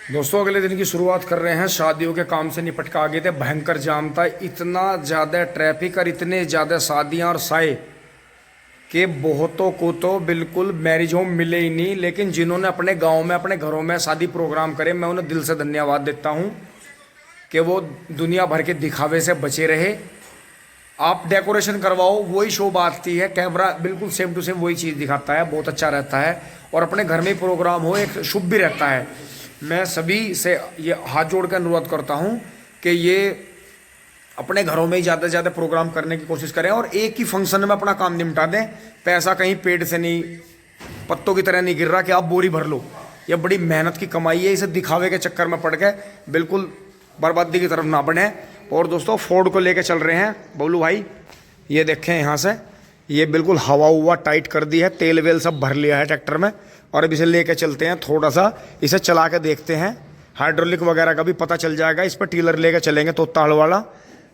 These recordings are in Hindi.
दोस्तों अगले दिन की शुरुआत कर रहे हैं। शादियों के काम से निपट के आ गए थे। भयंकर जाम था, इतना ज़्यादा ट्रैफिक और इतने ज़्यादा शादियां और साए कि बहुतों को तो बिल्कुल मैरिज होम मिले ही नहीं। लेकिन जिन्होंने अपने गांव में अपने घरों में शादी प्रोग्राम करे, मैं उन्हें दिल से धन्यवाद देता हूं कि वो दुनिया भर के दिखावे से बचे रहे। आप डेकोरेशन करवाओ, वही शोभा आती है। कैमरा बिल्कुल सेम टू सेम वही चीज़ दिखाता है, बहुत अच्छा रहता है। और अपने घर में ही प्रोग्राम हो, एक शुभ भी रहता है। मैं सभी से ये हाथ जोड़ कर अनुरोध करता हूँ कि ये अपने घरों में ही ज़्यादा से ज़्यादा प्रोग्राम करने की कोशिश करें और एक ही फंक्शन में अपना काम निपटा दें। पैसा कहीं पेट से नहीं, पत्तों की तरह नहीं गिर रहा कि आप बोरी भर लो। ये बड़ी मेहनत की कमाई है, इसे दिखावे के चक्कर में पड़ के बिल्कुल बर्बादी की तरफ ना बढ़े। और दोस्तों फोर्ड को लेके चल रहे हैं बबलू भाई। ये देखें यहाँ से, ये बिल्कुल हवा हुआ टाइट कर दी है, तेल वेल सब भर लिया है ट्रैक्टर में। और अब इसे लेके चलते हैं, थोड़ा सा इसे चला के देखते हैं। हाइड्रोलिक वगैरह का भी पता चल जाएगा। इस पर टीलर लेके चलेंगे तोताड़ वाला।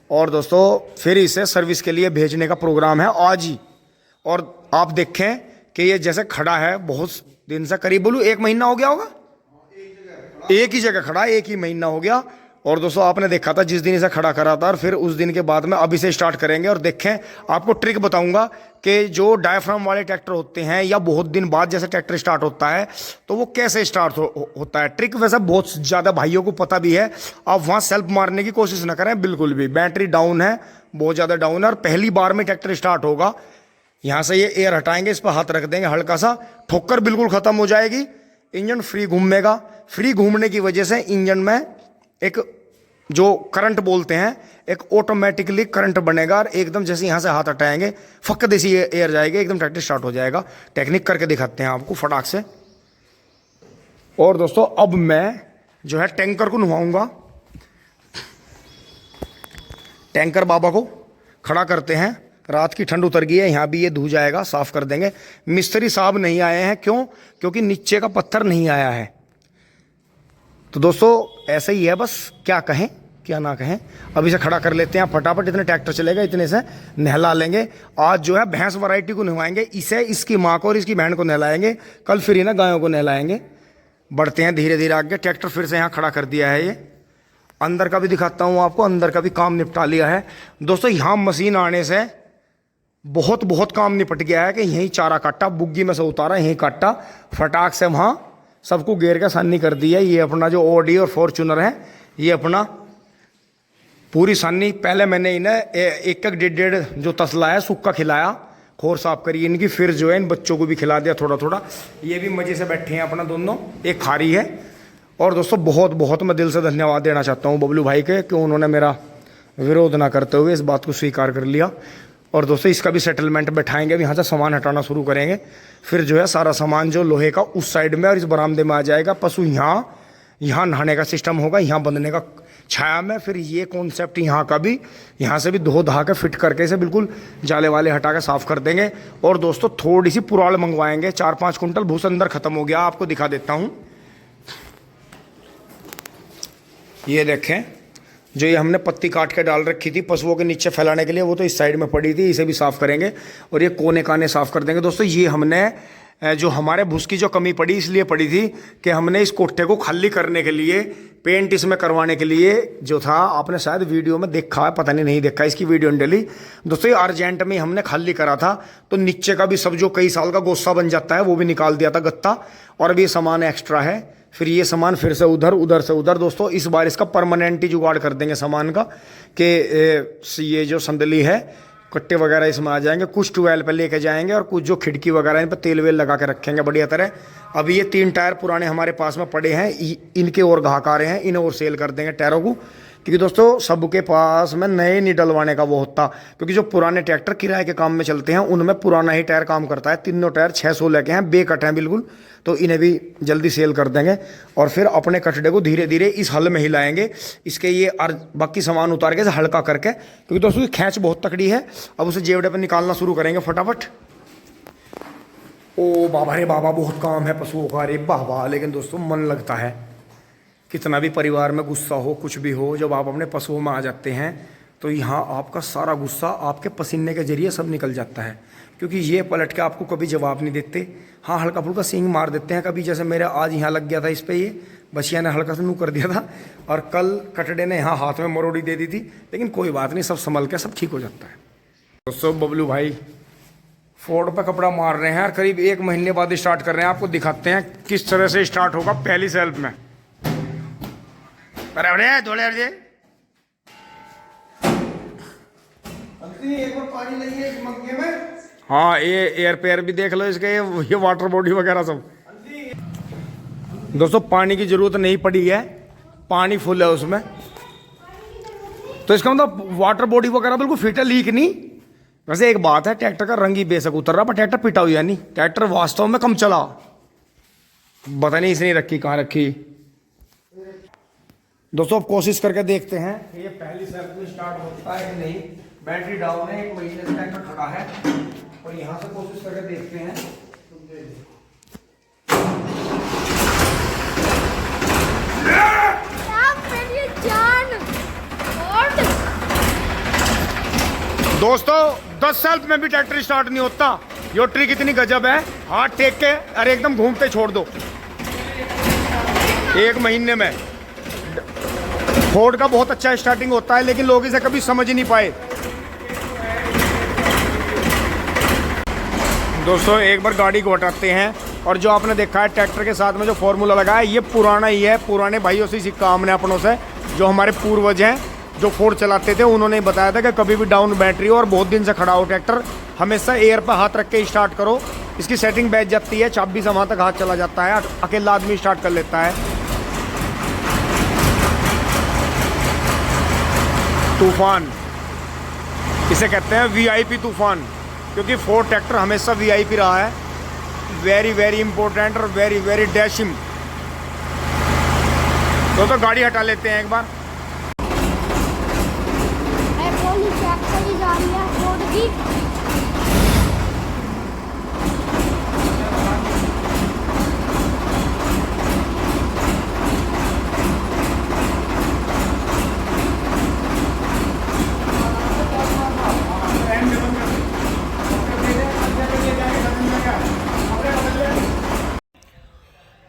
और दोस्तों फिर इसे सर्विस के लिए भेजने का प्रोग्राम है आज ही। और आप देखें कि ये जैसे खड़ा है बहुत दिन से, करीब बोलूँ 1 महीना हो गया होगा, एक ही जगह खड़ा, 1 ही महीना हो गया। और दोस्तों आपने देखा था जिस दिन इसे खड़ा करा था, और फिर उस दिन के बाद में अब इसे स्टार्ट करेंगे। और देखें, आपको ट्रिक बताऊंगा कि जो डायफ्राम वाले ट्रैक्टर होते हैं या बहुत दिन बाद जैसे ट्रैक्टर स्टार्ट होता है तो वो कैसे स्टार्ट होता है। ट्रिक वैसे बहुत ज़्यादा भाइयों को पता भी है। आप वहाँ सेल्फ मारने की कोशिश ना करें बिल्कुल भी। बैटरी डाउन है, बहुत ज़्यादा डाउन है। और पहली बार में ट्रैक्टर स्टार्ट होगा, यहाँ से ये एयर हटाएंगे, इस पर हाथ रख देंगे, हल्का सा ठोकर बिल्कुल ख़त्म हो जाएगी। इंजन फ्री घूमेगा। फ्री घूमने की वजह से इंजन में एक जो करंट बोलते हैं, एक ऑटोमेटिकली करंट बनेगा। और एकदम जैसे यहाँ से हाथ हटाएंगे फक देसी एयर जाएगी, एकदम ट्रैक्टर स्टार्ट हो जाएगा। टेक्निक करके दिखाते हैं आपको फटाक से। और दोस्तों अब मैं जो है टैंकर को नुवाऊंगा। टैंकर बाबा को खड़ा करते हैं। रात की ठंड उतर गई है, यहाँ भी ये धो जाएगा, साफ कर देंगे। मिस्त्री साहब नहीं आए हैं, क्यों? क्योंकि नीचे का पत्थर नहीं आया है। तो दोस्तों ऐसे ही है, बस क्या कहें क्या ना कहें। अब इसे खड़ा कर लेते हैं फटाफट, इतने ट्रैक्टर चलेगा, इतने से नहला लेंगे। आज जो है भैंस वैरायटी को नहलाएंगे, इसे, इसकी माँ को और इसकी बहन को नहलाएंगे। कल फिर ही ना गायों को नहलाएंगे। बढ़ते हैं धीरे धीरे आगे। ट्रैक्टर फिर से यहाँ खड़ा कर दिया है। ये अंदर का भी दिखाता हूँ आपको, अंदर का भी काम निपटा लिया है। दोस्तों यहाँ मशीन आने से बहुत बहुत काम निपट गया है कि यहीं चारा काटा, बुग्गी में से उतारा, यहीं काटा, फटाक से वहाँ सबको घेर के सानी कर दी है। ये अपना जो ऑडी और फॉर्चूनर है, ये अपना पूरी सानी। पहले मैंने इन्हें 1-1 1.5 जो तसला है सूखा खिलाया, खोर साफ करी इनकी। फिर जो है इन बच्चों को भी खिला दिया थोड़ा थोड़ा। ये भी मज़े से बैठे हैं अपना दोनों, एक खारी है। और दोस्तों बहुत बहुत मैं दिल से धन्यवाद देना चाहता हूँ बबलू भाई के कि उन्होंने मेरा विरोध ना करते हुए इस बात को स्वीकार कर लिया। और दोस्तों इसका भी सेटलमेंट बैठाएंगे। अब यहाँ से सामान हटाना शुरू करेंगे। फिर जो है सारा सामान जो लोहे का उस साइड में और इस बरामदे में आ जाएगा। पशु यहाँ नहाने का सिस्टम होगा, यहाँ बंधने का छाया में। फिर ये कॉन्सेप्ट यहाँ का भी, यहाँ से भी धो धा के फिट करके इसे बिल्कुल जाले वाले हटा के साफ़ कर देंगे। और दोस्तों थोड़ी सी पुराल मंगवाएंगे, 4-5 कुंटल। भूस अंदर ख़त्म हो गया, आपको दिखा देता हूँ। ये देखें, जो ये हमने पत्ती काट के डाल रखी थी पशुओं के नीचे फैलाने के लिए, वो तो इस साइड में पड़ी थी, इसे भी साफ़ करेंगे। और ये कोने काने साफ़ कर देंगे। दोस्तों ये हमने जो हमारे भूस की जो कमी पड़ी इसलिए पड़ी थी कि हमने इस कोठे को खाली करने के लिए, पेंट इसमें करवाने के लिए जो था, आपने शायद वीडियो में देखा है, पता नहीं देखा, इसकी वीडियो नहीं डली। दोस्तों ये अर्जेंट में हमने खाली करा था, तो नीचे का भी सब जो कई साल का गोस्सा बन जाता है वो भी निकाल दिया था गत्ता। और अभी ये सामान एक्स्ट्रा है, फिर ये सामान फिर से उधर, उधर से उधर। दोस्तों इस बार इसका परमानेंट ही जुगाड़ कर देंगे सामान का कि ये जो संदली है, कट्टे वगैरह इसमें आ जाएंगे। कुछ ट्यूबवेल पे लेके जाएंगे और कुछ जो खिड़की वगैरह इन पर तेल वेल लगा के रखेंगे बढ़िया तरह। अभी ये 3 टायर पुराने हमारे पास में पड़े हैं, इनके और घाक आ रहे हैं, इन्हें और सेल कर देंगे टायरों को। क्योंकि दोस्तों सबके पास में नए नहीं डलवाने का वो होता, क्योंकि जो पुराने ट्रैक्टर किराए के काम में चलते हैं उनमें पुराना ही टायर काम करता है। तीनों टायर 616 के हैं, बेकट हैं बिल्कुल। तो इन्हें भी जल्दी सेल कर देंगे। और फिर अपने कचड़े को धीरे धीरे इस हल में हिलाएंगे, इसके ये बाकी सामान उतार के इसे हल्का करके। क्योंकि दोस्तों ये खैंच बहुत तकड़ी है। अब उसे जेवड़े पर निकालना शुरू करेंगे फटाफट। ओ बाबा रे बाबा, बहुत काम है पशुओं का, अरे बाबा। लेकिन दोस्तों मन लगता है, कितना भी परिवार में गुस्सा हो, कुछ भी हो, जब आप अपने पशुओं में आ जाते हैं तो यहाँ आपका सारा गुस्सा आपके पसीने के जरिए सब निकल जाता है। क्योंकि ये पलट के आपको कभी जवाब नहीं देते। हाँ हल्का फुल्का सींग मार देते हैं कभी, जैसे मेरा आज यहाँ लग गया था इस पर, ये बचिया ने हल्का सा नू कर दिया था, और कल कटड़े ने यहाँ हाथ में मरोड़ी दे दी थी, लेकिन कोई बात नहीं, सब संभल के सब ठीक हो जाता है। दोस्तों बबलू भाई फोर्ड पे कपड़ा मार रहे हैं और करीब 1 महीने बाद स्टार्ट कर रहे हैं। आपको दिखाते हैं किस तरह से स्टार्ट होगा पहली सेल्फ में। एक बार पानी लगी है मग्गे में। हाँ, ये एयर पेयर भी देख लो इसके, ये वाटर बॉडी वगैरह सब। दोस्तों पानी की जरूरत नहीं पड़ी है, पानी फुल है उसमें, तो इसका मतलब वाटर बॉडी वगैरह बिल्कुल फिट है, लीक नहीं। वैसे एक बात है, ट्रैक्टर का रंग ही बेशक उतर रहा, पर ट्रैक्टर पिटा हुआ नहीं, ट्रैक्टर वास्तव में कम चला, पता नहीं इसने रखी कहाँ रखी। दोस्तों अब कोशिश करके देखते हैं ये पहली सेल्फ में स्टार्ट होता है कि नहीं। बैटरी डाउन है, 1 महीने से ट्रैक्टर खड़ा है, और यहाँ से कोशिश करके देखते हैं। दोस्तों 10 सेल्फ में भी ट्रैक्टर स्टार्ट नहीं होता। यो ट्रिक इतनी गजब है, हाथ टेक के अरे एकदम घूमते छोड़ दो। 1 महीने में फोर्ड का बहुत अच्छा स्टार्टिंग होता है, लेकिन लोग इसे कभी समझ ही नहीं पाए। दोस्तों एक बार गाड़ी को हटाते हैं, और जो आपने देखा है ट्रैक्टर के साथ में जो फॉर्मूला लगा है, ये पुराना ही है, पुराने भाइयों से सीखा हमने अपनों से। जो हमारे पूर्वज हैं जो फोर्ड चलाते थे, उन्होंने बताया था कि कभी भी डाउन बैटरी हो और बहुत दिन से खड़ा हो ट्रैक्टर, हमेशा एयर पर हाथ रख के स्टार्ट करो। इसकी सेटिंग बैठ जाती है, चाबी से वहाँ तक हाथ चला जाता है, अकेला आदमी स्टार्ट कर लेता है। तूफान इसे कहते हैं, वीआईपी तूफान, क्योंकि फोर्ड ट्रैक्टर हमेशा वीआईपी रहा है, वेरी वेरी इंपॉर्टेंट और वेरी वेरी डैशिंग। तो गाड़ी हटा लेते हैं एक बार।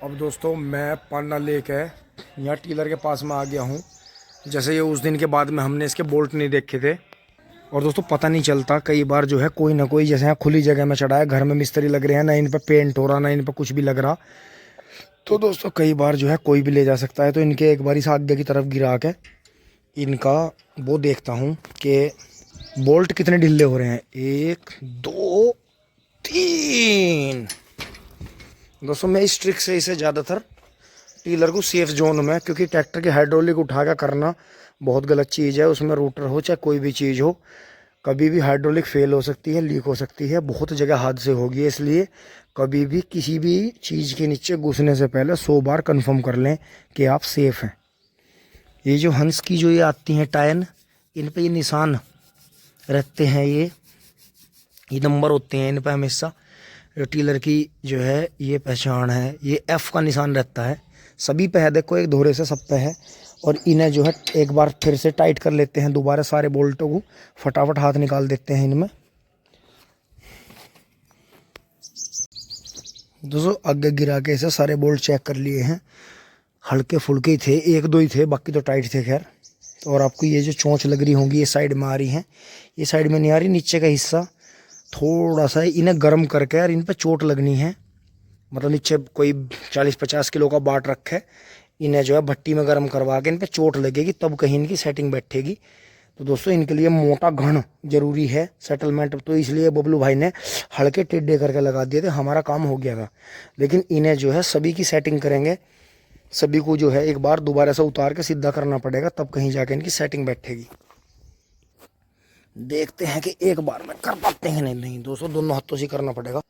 अब दोस्तों मैं पाना लेके यहाँ टीलर के पास में आ गया हूँ। जैसे ये उस दिन के बाद में हमने इसके बोल्ट नहीं देखे थे, और दोस्तों पता नहीं चलता, कई बार जो है कोई ना कोई, जैसे यहाँ खुली जगह में चढ़ा है, घर में मिस्त्री लग रहे हैं, ना इन पर पेंट हो रहा, ना इन पर कुछ भी लग रहा, तो दोस्तों कई बार जो है कोई भी ले जा सकता है। तो इनके एक बार इस आगे की तरफ गिरा के इनका वो देखता हूँ कि बोल्ट कितने ढीले हो रहे हैं। 1 2 3। दोस्तों मैं इस ट्रिक से इसे ज़्यादातर टीलर को सेफ जोन में, क्योंकि ट्रैक्टर की हाइड्रोलिक उठा के करना बहुत गलत चीज़ है। उसमें रोटर हो चाहे कोई भी चीज़ हो, कभी भी हाइड्रोलिक फेल हो सकती है, लीक हो सकती है, बहुत जगह हादसे होगी। इसलिए कभी भी किसी भी चीज़ के नीचे घुसने से पहले 100 बार कंफर्म कर लें कि आप सेफ हैं। ये जो हंस की जो ये आती हैं टायन, इन पे ये निशान रहते हैं, ये नंबर होते हैं इन पे हमेशा। टीलर की जो है ये पहचान है, ये F का निशान रहता है, सभी पे है, देखो एक धोरे से सब पे है। और इन्हें जो है एक बार फिर से टाइट कर लेते हैं, दोबारा सारे बोल्टों को फटाफट हाथ निकाल देते हैं इनमें। दोस्तों आगे गिरा के इसे सारे बोल्ट चेक कर लिए हैं, हल्के फुल्के ही थे, 1 2 ही थे, बाकी तो टाइट थे खैर। और आपको ये जो चोंच लग रही होंगी ये साइड में आ रही हैं, ये साइड में नहीं आ रही, नीचे का हिस्सा थोड़ा सा इन्हें गर्म करके, और इन पे चोट लगनी है, मतलब नीचे कोई 40-50 किलो का बाट रखे, इन्हें जो है भट्टी में गर्म करवा के इन पे चोट लगेगी, तब कहीं इनकी सेटिंग बैठेगी। तो दोस्तों इनके लिए मोटा घन जरूरी है सेटलमेंट, तो इसलिए बबलू भाई ने हल्के टेढ़े करके लगा दिए थे, हमारा काम हो गया था। लेकिन इन्हें जो है सभी की सेटिंग करेंगे, सभी को जो है एक बार दोबारा से उतार के सीधा करना पड़ेगा, तब कहीं जाके इनकी सेटिंग बैठेगी। देखते हैं कि एक बार में कर पाते हैं नहीं। दोस्तों दोनों हाथों से करना पड़ेगा।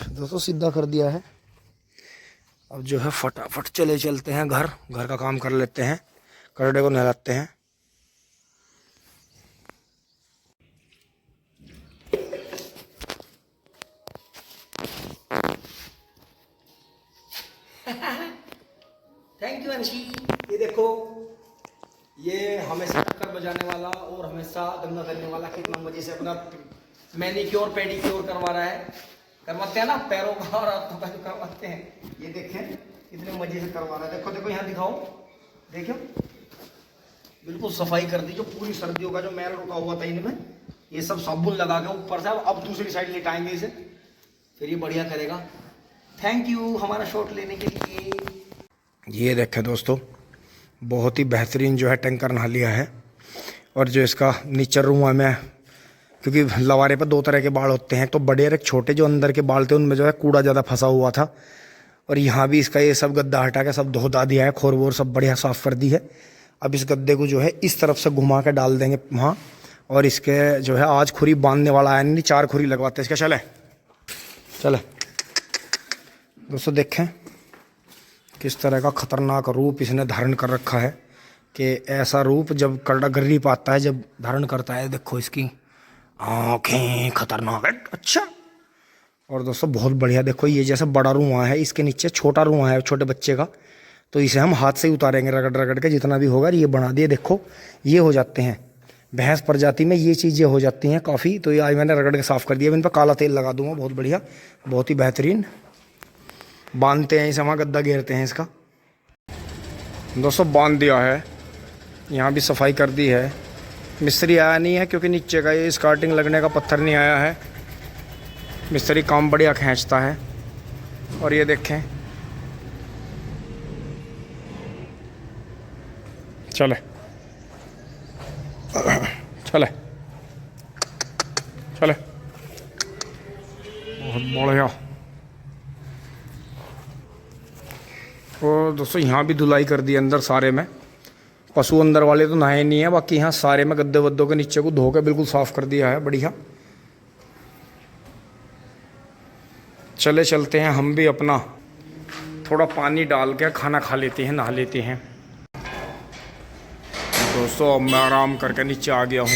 दोस्तों सीधा कर दिया है, अब जो है फटाफट चलते हैं घर का काम कर लेते हैं, करड़े को नहलाते हैं। थैंक यू अंशी। ये देखो, ये हमेशा टक्कर बजाने वाला और हमेशा दंगा करने वाला कितना मजे से अपना मैनिक्योर पेडिक्योर करवा रहा है, करवाते हैं ना पैरों का और हाथों का जो करवाते हैं। ये देखें कितने मजे से करवा रहा है। देखो देखो यहाँ दिखाओ, देखो बिल्कुल सफाई कर दी। जो पूरी सर्दियों का जो मैल रुका हुआ था इनमें, ये सब साबुन लगा के ऊपर से अब दूसरी साइड लेटाएंगे इसे, फिर ये बढ़िया करेगा। थैंक यू हमारा शॉट लेने के लिए। ये देखें दोस्तों, बहुत ही बेहतरीन जो है टैंकर नहा लिया है। और जो इसका नीचर रूम है, मैं क्योंकि लवारे पर 2 तरह के बाल होते हैं, तो बड़े और एक छोटे, जो अंदर के बाल थे उनमें जो है कूड़ा ज़्यादा फंसा हुआ था। और यहाँ भी इसका ये सब गद्दा हटा के सब धो धा दिया है, खोर वोर सब बढ़िया साफ़ कर दी है। अब इस गद्दे को जो है इस तरफ से घुमा के डाल देंगे वहाँ। और इसके जो है आज खुरी बांधने वाला है नहीं, 4 खुरी लगवाते हैं इसके। चले चले दोस्तों, देखें किस तरह का खतरनाक रूप इसने धारण कर रखा है, कि ऐसा रूप जब करड़ा गर्री पाता है, जब धारण करता है। देखो इसकी आँखें खतरनाक है। अच्छा, और दोस्तों बहुत बढ़िया। देखो ये जैसे बड़ा रुआं है, इसके नीचे छोटा रुआं है छोटे बच्चे का, तो इसे हम हाथ से ही उतारेंगे रगड़ रगड़ के जितना भी होगा। ये बना दिए, देखो ये हो जाते हैं भैंस प्रजाति में, ये चीज़ें हो जाती हैं काफ़ी। तो ये आज मैंने रगड़ के साफ़ कर दिया। इन पर काला तेल लगा दूंगा, बहुत बढ़िया, बहुत ही बेहतरीन। बांधते हैं इसे, वहाँ गद्दा घेरते हैं इसका। दोस्तों बांध दिया है, यहाँ भी सफाई कर दी है। मिस्त्री आया नहीं है क्योंकि नीचे का ये स्कार्टिंग लगने का पत्थर नहीं आया है। मिस्त्री काम बढ़िया खींचता है। और ये देखें, चले चले चले, बहुत बढ़िया। और दोस्तों यहाँ भी धुलाई कर दी अंदर सारे में। पशु अंदर वाले तो नहाए नहीं है, बाकी यहाँ सारे में गद्दे वद्दों के नीचे को धो के बिल्कुल साफ़ कर दिया है, बढ़िया। चले चलते हैं हम भी अपना थोड़ा पानी डाल के खाना खा लेते हैं, नहा लेते हैं। दोस्तों अब मैं आराम करके नीचे आ गया हूँ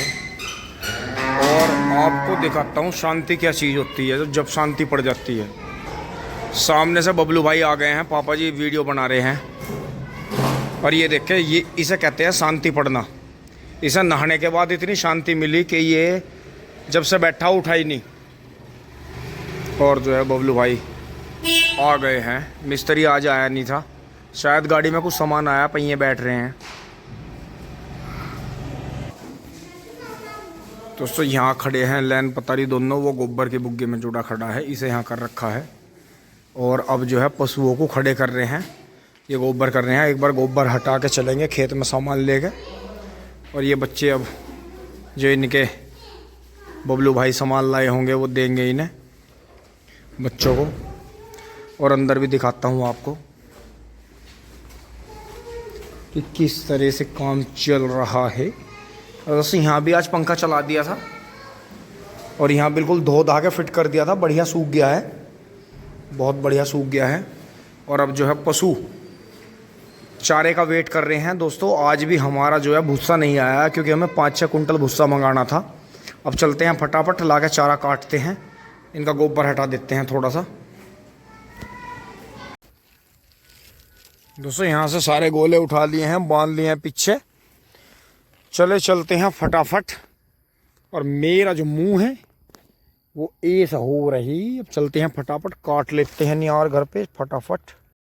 और आपको दिखाता हूँ शांति क्या चीज़ होती है जब शांति पड़ जाती है। सामने से बबलू भाई आ गए हैं, पापा जी वीडियो बना रहे हैं। और ये देखें, ये इसे कहते हैं शांति पड़ना। इसे नहाने के बाद इतनी शांति मिली कि ये जब से बैठा उठा ही नहीं। और जो है बबलू भाई आ गए हैं। मिस्त्री आज आया नहीं था, शायद गाड़ी में कुछ सामान आया, पहिए बैठ रहे हैं। दोस्तों यहाँ खड़े हैं लैन पतारी दोनों, वो गोबर के बुग्गे में जुड़ा खड़ा है, इसे यहाँ कर रखा है। और अब जो है पशुओं को खड़े कर रहे हैं, ये गोबर कर रहे हैं। एक बार गोबर हटा के चलेंगे खेत में सामान लेके। और ये बच्चे अब जो इनके बबलू भाई सामान लाए होंगे वो देंगे इन्हें बच्चों को। और अंदर भी दिखाता हूँ आपको कि किस तरह से काम चल रहा है। और दोस्तों यहाँ भी आज पंखा चला दिया था और यहाँ बिल्कुल धो धा के फिट कर दिया था, बढ़िया सूख गया है, बहुत बढ़िया सूख गया है। और अब जो है पशु चारे का वेट कर रहे हैं। दोस्तों आज भी हमारा जो है भूसा नहीं आया क्योंकि हमें 5-6 कुंटल भूसा मंगाना था। अब चलते हैं फटाफट ला के चारा काटते हैं, इनका गोबर हटा देते हैं थोड़ा सा। दोस्तों यहाँ से सारे गोले उठा लिए हैं, बांध लिए हैं पीछे। चले चलते हैं फटाफट। और मेरा जो मुंह है वो ऐसा हो रही। अब चलते हैं फटाफट, काट लेते हैं नियार घर पे फटाफट।